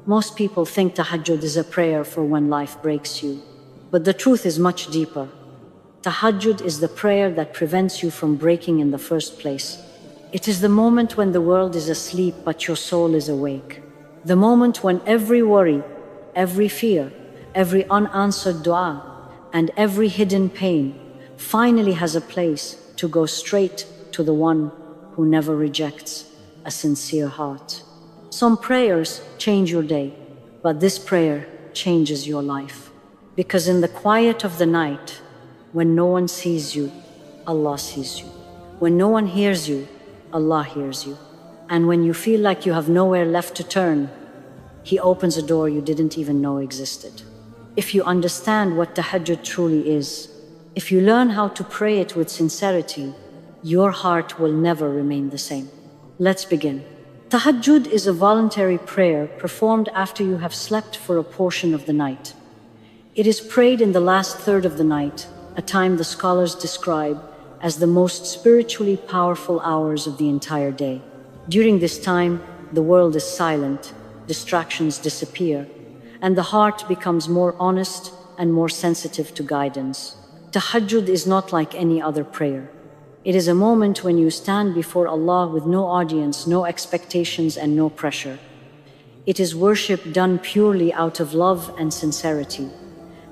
Most people think tahajjud is a prayer for when life breaks you. But the truth is much deeper. Tahajjud is the prayer that prevents you from breaking in the first place. It is the moment when the world is asleep but your soul is awake. The moment when every worry, every fear, every unanswered dua, and every hidden pain finally has a place to go straight to the one who never rejects a sincere heart. Some prayers change your day, but this prayer changes your life. Because in the quiet of the night, when no one sees you, Allah sees you. When no one hears you, Allah hears you. And when you feel like you have nowhere left to turn, He opens a door you didn't even know existed. If you understand what tahajjud truly is, if you learn how to pray it with sincerity, your heart will never remain the same. Let's begin. Tahajjud is a voluntary prayer performed after you have slept for a portion of the night. It is prayed in the last third of the night, a time the scholars describe as the most spiritually powerful hours of the entire day. During this time, the world is silent, distractions disappear, and the heart becomes more honest and more sensitive to guidance. Tahajjud is not like any other prayer. It is a moment when you stand before Allah with no audience, no expectations, and no pressure. It is worship done purely out of love and sincerity.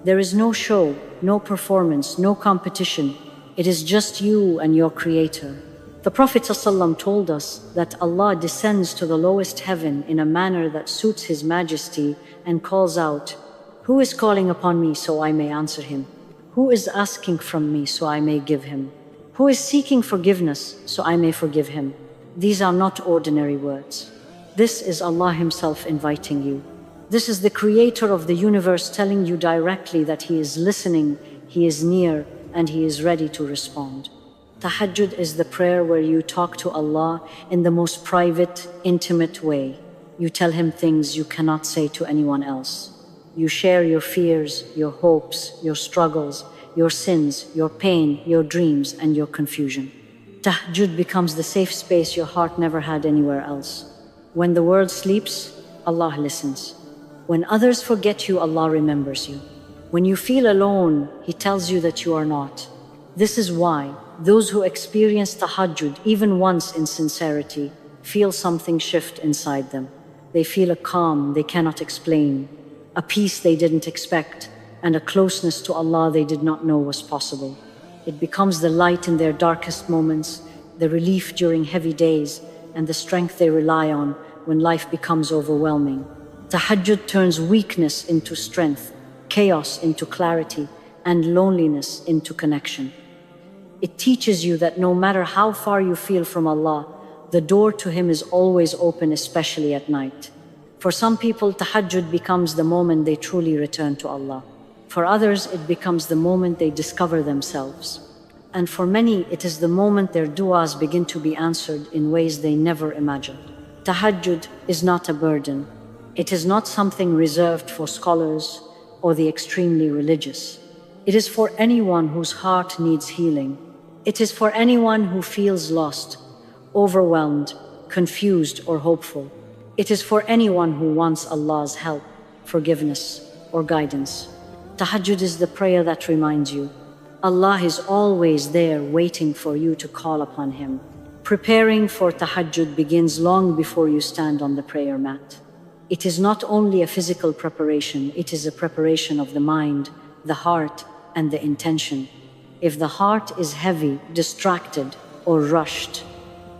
There is no show, no performance, no competition. It is just you and your Creator. The Prophet ﷺ told us that Allah descends to the lowest heaven in a manner that suits His Majesty and calls out, "Who is calling upon me so I may answer him? Who is asking from me so I may give him? Who is seeking forgiveness so I may forgive him?" These are not ordinary words. This is Allah Himself inviting you. This is the Creator of the universe telling you directly that He is listening, He is near, and He is ready to respond. Tahajjud is the prayer where you talk to Allah in the most private, intimate way. You tell Him things you cannot say to anyone else. You share your fears, your hopes, your struggles, your sins, your pain, your dreams, and your confusion. Tahajjud becomes the safe space your heart never had anywhere else. When the world sleeps, Allah listens. When others forget you, Allah remembers you. When you feel alone, He tells you that you are not. This is why those who experience tahajjud even once in sincerity feel something shift inside them. They feel a calm they cannot explain, a peace they didn't expect, and a closeness to Allah they did not know was possible. It becomes the light in their darkest moments, the relief during heavy days, and the strength they rely on when life becomes overwhelming. Tahajjud turns weakness into strength, chaos into clarity, and loneliness into connection. It teaches you that no matter how far you feel from Allah, the door to Him is always open, especially at night. For some people, tahajjud becomes the moment they truly return to Allah. For others, it becomes the moment they discover themselves. And for many, it is the moment their du'as begin to be answered in ways they never imagined. Tahajjud is not a burden. It is not something reserved for scholars or the extremely religious. It is for anyone whose heart needs healing. It is for anyone who feels lost, overwhelmed, confused, or hopeful. It is for anyone who wants Allah's help, forgiveness, or guidance. Tahajjud is the prayer that reminds you Allah is always there waiting for you to call upon Him. Preparing for tahajjud begins long before you stand on the prayer mat. It is not only a physical preparation, it is a preparation of the mind, the heart, and the intention. If the heart is heavy, distracted, or rushed,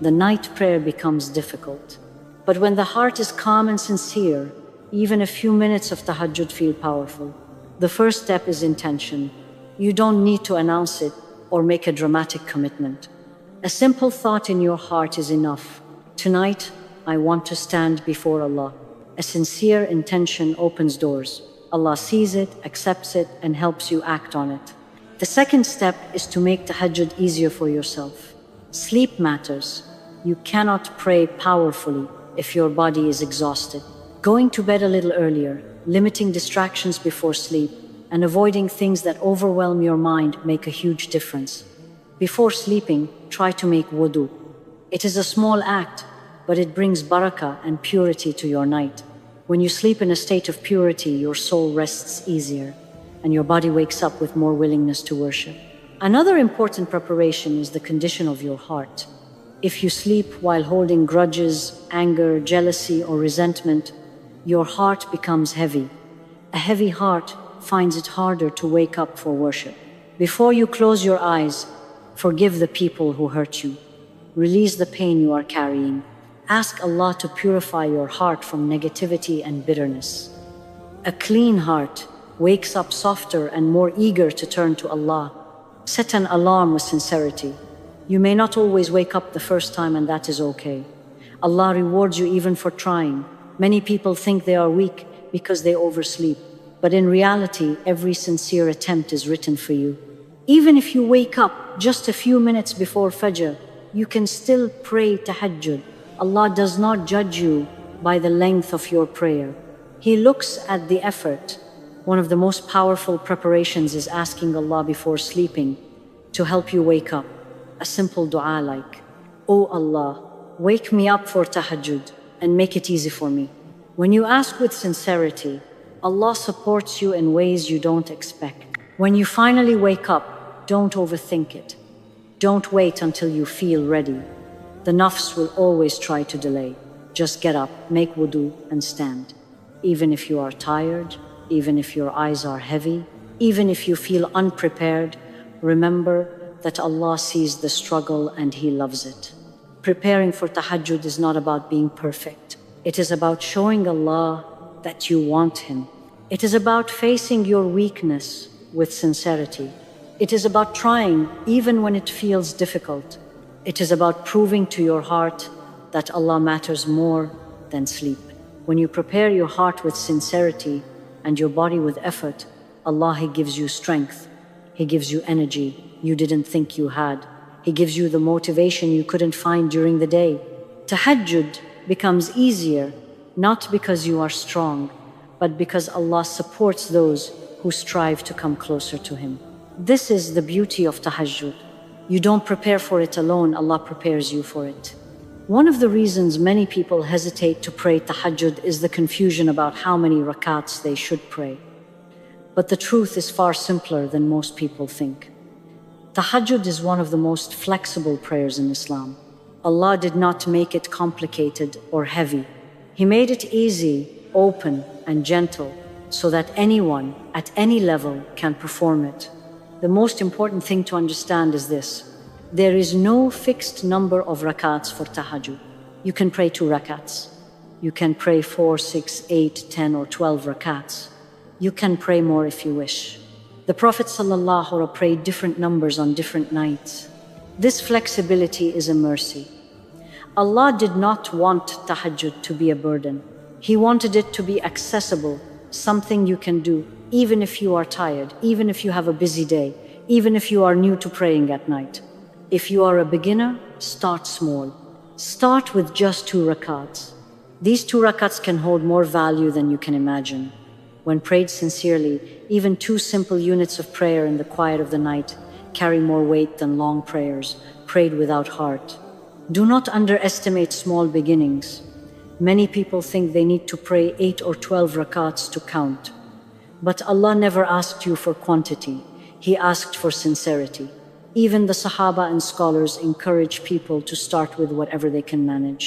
the night prayer becomes difficult. But when the heart is calm and sincere, even a few minutes of tahajjud feel powerful. The first step is intention. You don't need to announce it or make a dramatic commitment. A simple thought in your heart is enough. Tonight, I want to stand before Allah. A sincere intention opens doors. Allah sees it, accepts it, and helps you act on it. The second step is to make tahajjud easier for yourself. Sleep matters. You cannot pray powerfully if your body is exhausted. Going to bed a little earlier, limiting distractions before sleep, and avoiding things that overwhelm your mind make a huge difference. Before sleeping, try to make wudu. It is a small act, but it brings barakah and purity to your night. When you sleep in a state of purity, your soul rests easier, and your body wakes up with more willingness to worship. Another important preparation is the condition of your heart. If you sleep while holding grudges, anger, jealousy, or resentment, your heart becomes heavy. A heavy heart finds it harder to wake up for worship. Before you close your eyes, forgive the people who hurt you. Release the pain you are carrying. Ask Allah to purify your heart from negativity and bitterness. A clean heart wakes up softer and more eager to turn to Allah. Set an alarm with sincerity. You may not always wake up the first time, and that is okay. Allah rewards you even for trying. Many people think they are weak because they oversleep, but in reality, every sincere attempt is written for you. Even if you wake up just a few minutes before Fajr, you can still pray Tahajjud. Allah does not judge you by the length of your prayer. He looks at the effort. One of the most powerful preparations is asking Allah before sleeping to help you wake up. A simple dua like, "Oh Allah, wake me up for Tahajjud and make it easy for me." When you ask with sincerity, Allah supports you in ways you don't expect. When you finally wake up, don't overthink it. Don't wait until you feel ready. The nafs will always try to delay. Just get up, make wudu, and stand. Even if you are tired, even if your eyes are heavy, even if you feel unprepared, remember that Allah sees the struggle and He loves it. Preparing for Tahajjud is not about being perfect. It is about showing Allah that you want Him. It is about facing your weakness with sincerity. It is about trying even when it feels difficult. It is about proving to your heart that Allah matters more than sleep. When you prepare your heart with sincerity and your body with effort, Allah, He gives you strength. He gives you energy you didn't think you had. He gives you the motivation you couldn't find during the day. Tahajjud becomes easier, not because you are strong, but because Allah supports those who strive to come closer to Him. This is the beauty of Tahajjud. You don't prepare for it alone, Allah prepares you for it. One of the reasons many people hesitate to pray Tahajjud is the confusion about how many rakats they should pray. But the truth is far simpler than most people think. Tahajjud is one of the most flexible prayers in Islam. Allah did not make it complicated or heavy. He made it easy, open, and gentle so that anyone at any level can perform it. The most important thing to understand is this: there is no fixed number of rakats for Tahajjud. You can pray 2 rakats. You can pray 4, 6, 8, 10, or 12 rakats. You can pray more if you wish. The Prophet ﷺ prayed different numbers on different nights. This flexibility is a mercy. Allah did not want Tahajjud to be a burden. He wanted it to be accessible, something you can do, even if you are tired, even if you have a busy day, even if you are new to praying at night. If you are a beginner, start small. Start with just 2 rakats. These 2 rakats can hold more value than you can imagine. When prayed sincerely, even 2 simple units of prayer in the quiet of the night carry more weight than long prayers prayed without heart. Do not underestimate small beginnings. Many people think they need to pray 8 or 12 rakats to count. But Allah never asked you for quantity. He asked for sincerity. Even the Sahaba and scholars encourage people to start with whatever they can manage.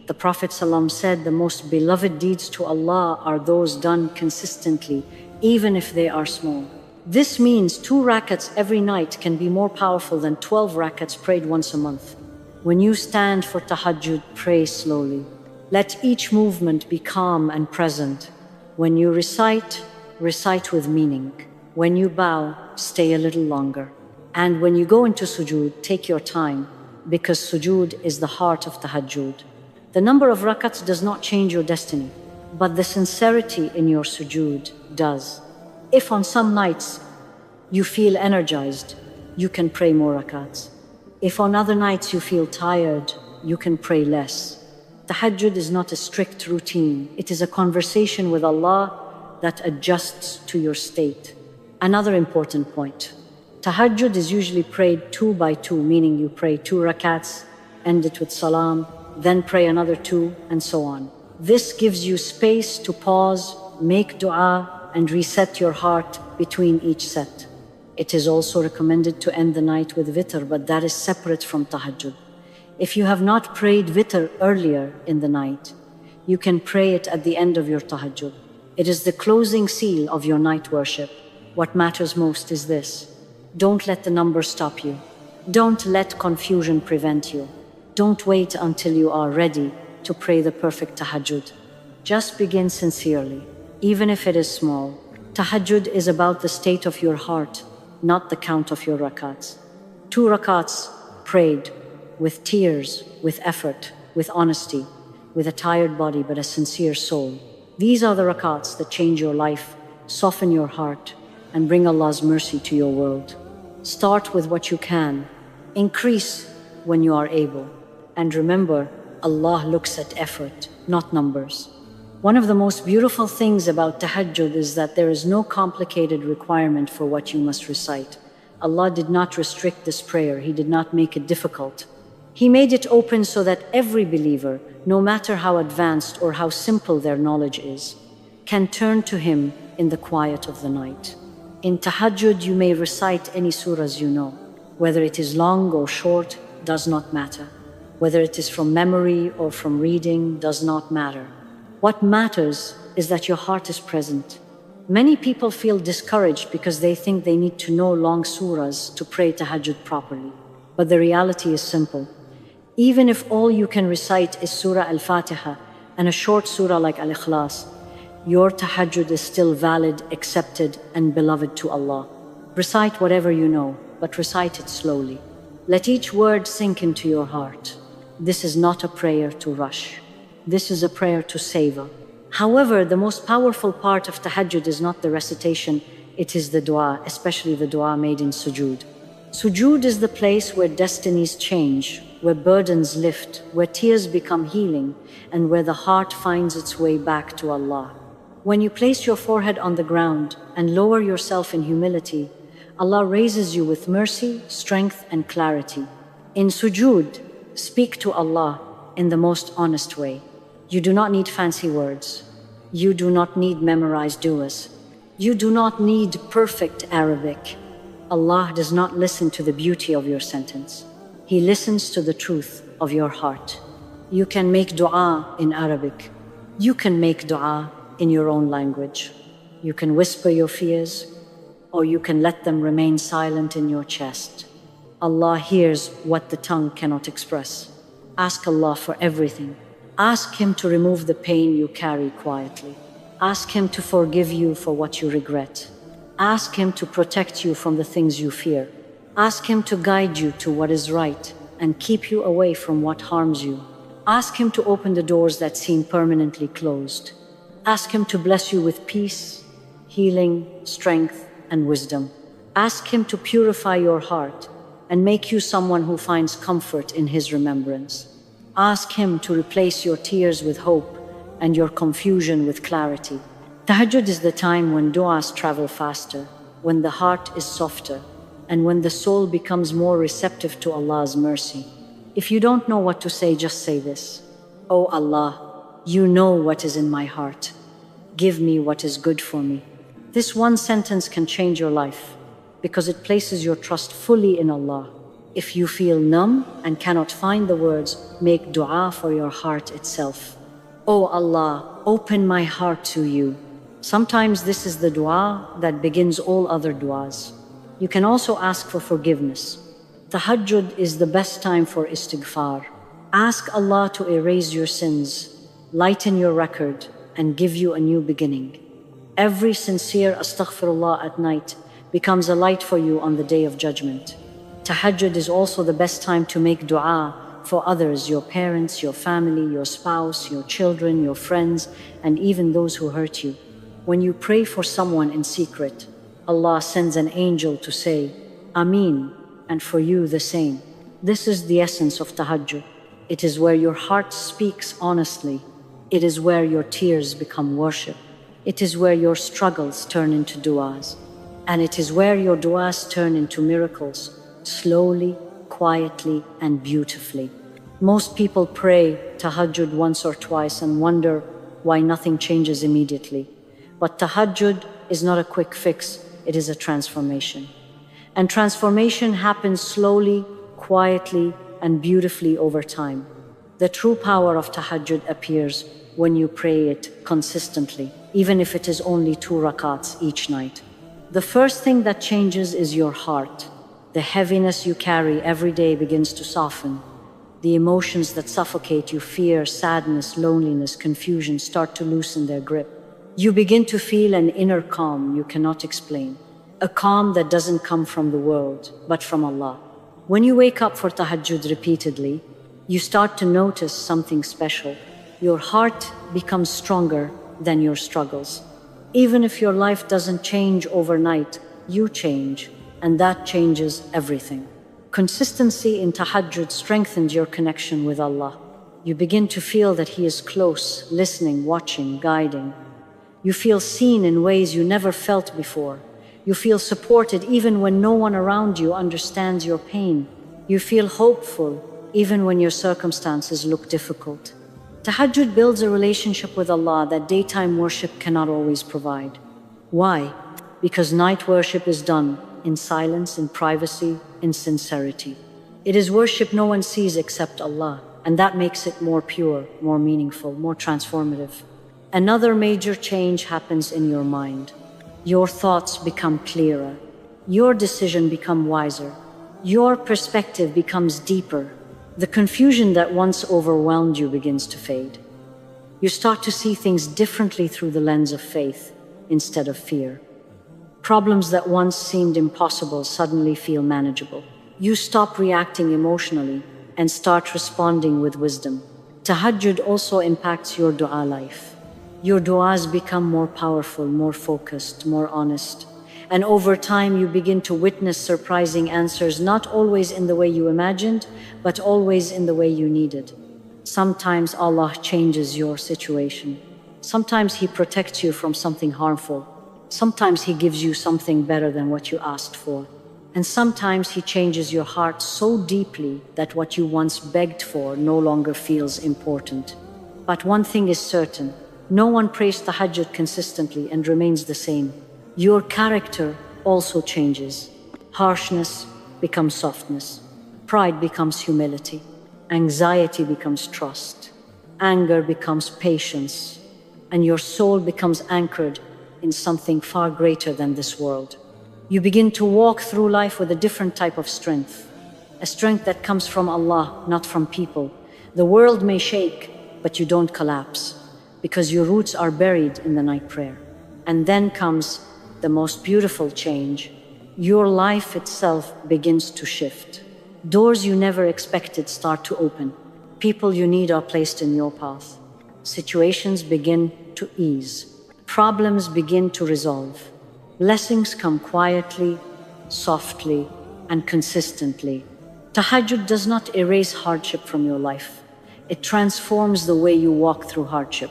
The Prophet ﷺ said the most beloved deeds to Allah are those done consistently, even if they are small. This means 2 rakats every night can be more powerful than 12 rakats prayed once a month. When you stand for Tahajjud, pray slowly. Let each movement be calm and present. When you recite, recite with meaning. When you bow, stay a little longer. And when you go into sujood, take your time, because sujood is the heart of Tahajjud. The number of rakats does not change your destiny, but the sincerity in your sujood does. If on some nights you feel energized, you can pray more rakats. If on other nights you feel tired, you can pray less. Tahajjud is not a strict routine. It is a conversation with Allah that adjusts to your state. Another important point: Tahajjud is usually prayed 2 by 2, meaning you pray 2 rakats, end it with salam, then pray another 2, and so on. This gives you space to pause, make dua, and reset your heart between each set. It is also recommended to end the night with witr, but that is separate from tahajjud. If you have not prayed witr earlier in the night, you can pray it at the end of your tahajjud. It is the closing seal of your night worship. What matters most is this: don't let the number stop you. Don't let confusion prevent you. Don't wait until you are ready to pray the perfect tahajjud. Just begin sincerely, even if it is small. Tahajjud is about the state of your heart, not the count of your rakats. 2 rakats prayed with tears, with effort, with honesty, with a tired body but a sincere soul. These are the rakats that change your life, soften your heart, and bring Allah's mercy to your world. Start with what you can. Increase when you are able. And remember, Allah looks at effort, not numbers. One of the most beautiful things about tahajjud is that there is no complicated requirement for what you must recite. Allah did not restrict this prayer. He did not make it difficult. He made it open so that every believer, no matter how advanced or how simple their knowledge is, can turn to Him in the quiet of the night. In tahajjud, you may recite any surahs you know. Whether it is long or short does not matter. Whether it is from memory or from reading does not matter. What matters is that your heart is present. Many people feel discouraged because they think they need to know long surahs to pray tahajjud properly. But the reality is simple. Even if all you can recite is Surah Al-Fatiha and a short surah like Al-Ikhlas, your tahajjud is still valid, accepted, and beloved to Allah. Recite whatever you know, but recite it slowly. Let each word sink into your heart. This is not a prayer to rush. This is a prayer to savor. However, the most powerful part of tahajjud is not the recitation, it is the dua, especially the dua made in sujood. Sujood is the place where destinies change, where burdens lift, where tears become healing, and where the heart finds its way back to Allah. When you place your forehead on the ground and lower yourself in humility, Allah raises you with mercy, strength, and clarity. In sujood, speak to Allah in the most honest way. You do not need fancy words. You do not need memorized duas. You do not need perfect Arabic. Allah does not listen to the beauty of your sentence. He listens to the truth of your heart. You can make dua in Arabic. You can make dua in your own language. You can whisper your fears, or you can let them remain silent in your chest. Allah hears what the tongue cannot express. Ask Allah for everything. Ask Him to remove the pain you carry quietly. Ask Him to forgive you for what you regret. Ask Him to protect you from the things you fear. Ask Him to guide you to what is right and keep you away from what harms you. Ask Him to open the doors that seem permanently closed. Ask Him to bless you with peace, healing, strength, and wisdom. Ask Him to purify your heart and make you someone who finds comfort in His remembrance. Ask Him to replace your tears with hope and your confusion with clarity. Tahajjud is the time when du'as travel faster, when the heart is softer, and when the soul becomes more receptive to Allah's mercy. If you don't know what to say, just say this: Oh Allah, you know what is in my heart. Give me what is good for me. This one sentence can change your life because it places your trust fully in Allah. If you feel numb and cannot find the words, make dua for your heart itself. Oh Allah, open my heart to you. Sometimes this is the dua that begins all other duas. You can also ask for forgiveness. Tahajjud is the best time for istighfar. Ask Allah to erase your sins, lighten your record, and give you a new beginning. Every sincere astaghfirullah at night becomes a light for you on the day of judgment. Tahajjud is also the best time to make dua for others, your parents, your family, your spouse, your children, your friends, and even those who hurt you. When you pray for someone in secret, Allah sends an angel to say, Ameen, and for you the same. This is the essence of tahajjud. It is where your heart speaks honestly. It is where your tears become worship. It is where your struggles turn into du'as. And it is where your du'as turn into miracles, slowly, quietly, and beautifully. Most people pray tahajjud once or twice and wonder why nothing changes immediately. But tahajjud is not a quick fix, it is a transformation. And transformation happens slowly, quietly, and beautifully over time. The true power of tahajjud appears when you pray it consistently, even if it is only 2 rakats each night. The first thing that changes is your heart. The heaviness you carry every day begins to soften. The emotions that suffocate you, fear, sadness, loneliness, confusion, start to loosen their grip. You begin to feel an inner calm you cannot explain. A calm that doesn't come from the world, but from Allah. When you wake up for tahajjud repeatedly, you start to notice something special. Your heart becomes stronger than your struggles. Even if your life doesn't change overnight, you change, and that changes everything. Consistency in tahajjud strengthens your connection with Allah. You begin to feel that He is close, listening, watching, guiding. You feel seen in ways you never felt before. You feel supported even when no one around you understands your pain. You feel hopeful even when your circumstances look difficult. Tahajjud builds a relationship with Allah that daytime worship cannot always provide. Why? Because night worship is done in silence, in privacy, in sincerity. It is worship no one sees except Allah, and that makes it more pure, more meaningful, more transformative. Another major change happens in your mind. Your thoughts become clearer. Your decision becomes wiser. Your perspective becomes deeper. The confusion that once overwhelmed you begins to fade. You start to see things differently through the lens of faith instead of fear. Problems that once seemed impossible suddenly feel manageable. You stop reacting emotionally and start responding with wisdom. Tahajjud also impacts your dua life. Your duas become more powerful, more focused, more honest. And over time you begin to witness surprising answers, not always in the way you imagined, but always in the way you needed. Sometimes Allah changes your situation. Sometimes He protects you from something harmful. Sometimes He gives you something better than what you asked for. And sometimes He changes your heart so deeply that what you once begged for no longer feels important. But one thing is certain, no one prays tahajjud consistently and remains the same. Your character also changes. Harshness becomes softness. Pride becomes humility. Anxiety becomes trust. Anger becomes patience. And your soul becomes anchored in something far greater than this world. You begin to walk through life with a different type of strength. A strength that comes from Allah, not from people. The world may shake, but you don't collapse, because your roots are buried in the night prayer. And then comes the most beautiful change. Your life itself begins to shift. Doors you never expected start to open. People you need are placed in your path. Situations begin to ease. Problems begin to resolve. Blessings come quietly, softly, and consistently. Tahajjud does not erase hardship from your life. It transforms the way you walk through hardship.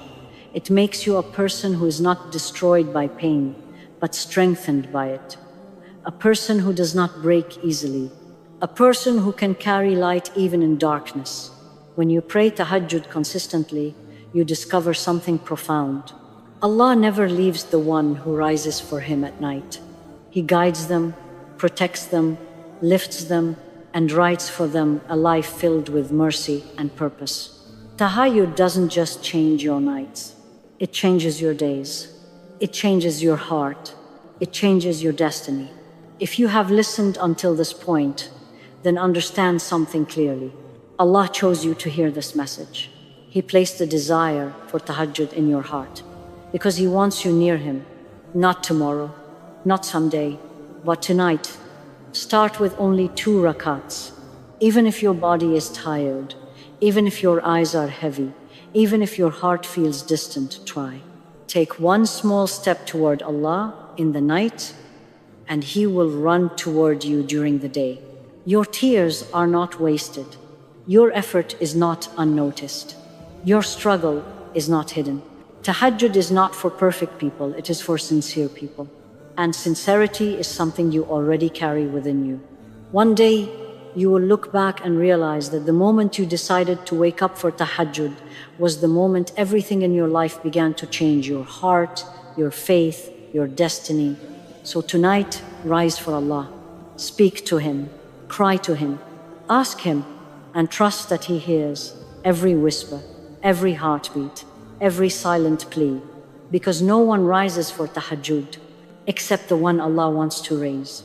It makes you a person who is not destroyed by pain, but strengthened by it. A person who does not break easily. A person who can carry light even in darkness. When you pray tahajjud consistently, you discover something profound. Allah never leaves the one who rises for Him at night. He guides them, protects them, lifts them, and writes for them a life filled with mercy and purpose. Tahajjud doesn't just change your nights. It changes your days. It changes your heart. It changes your destiny. If you have listened until this point, then understand something clearly. Allah chose you to hear this message. He placed a desire for tahajjud in your heart because He wants you near Him, not tomorrow, not someday, but tonight. Start with only 2 rakats. Even if your body is tired, even if your eyes are heavy, even if your heart feels distant, try. Take one small step toward Allah in the night, and He will run toward you during the day. Your tears are not wasted. Your effort is not unnoticed. Your struggle is not hidden. Tahajjud is not for perfect people, it is for sincere people. And sincerity is something you already carry within you. One day, you will look back and realize that the moment you decided to wake up for tahajjud was the moment everything in your life began to change: your heart, your faith, your destiny. So tonight, rise for Allah. Speak to Him, cry to Him, ask Him, and trust that He hears every whisper, every heartbeat, every silent plea. Because no one rises for tahajjud except the one Allah wants to raise.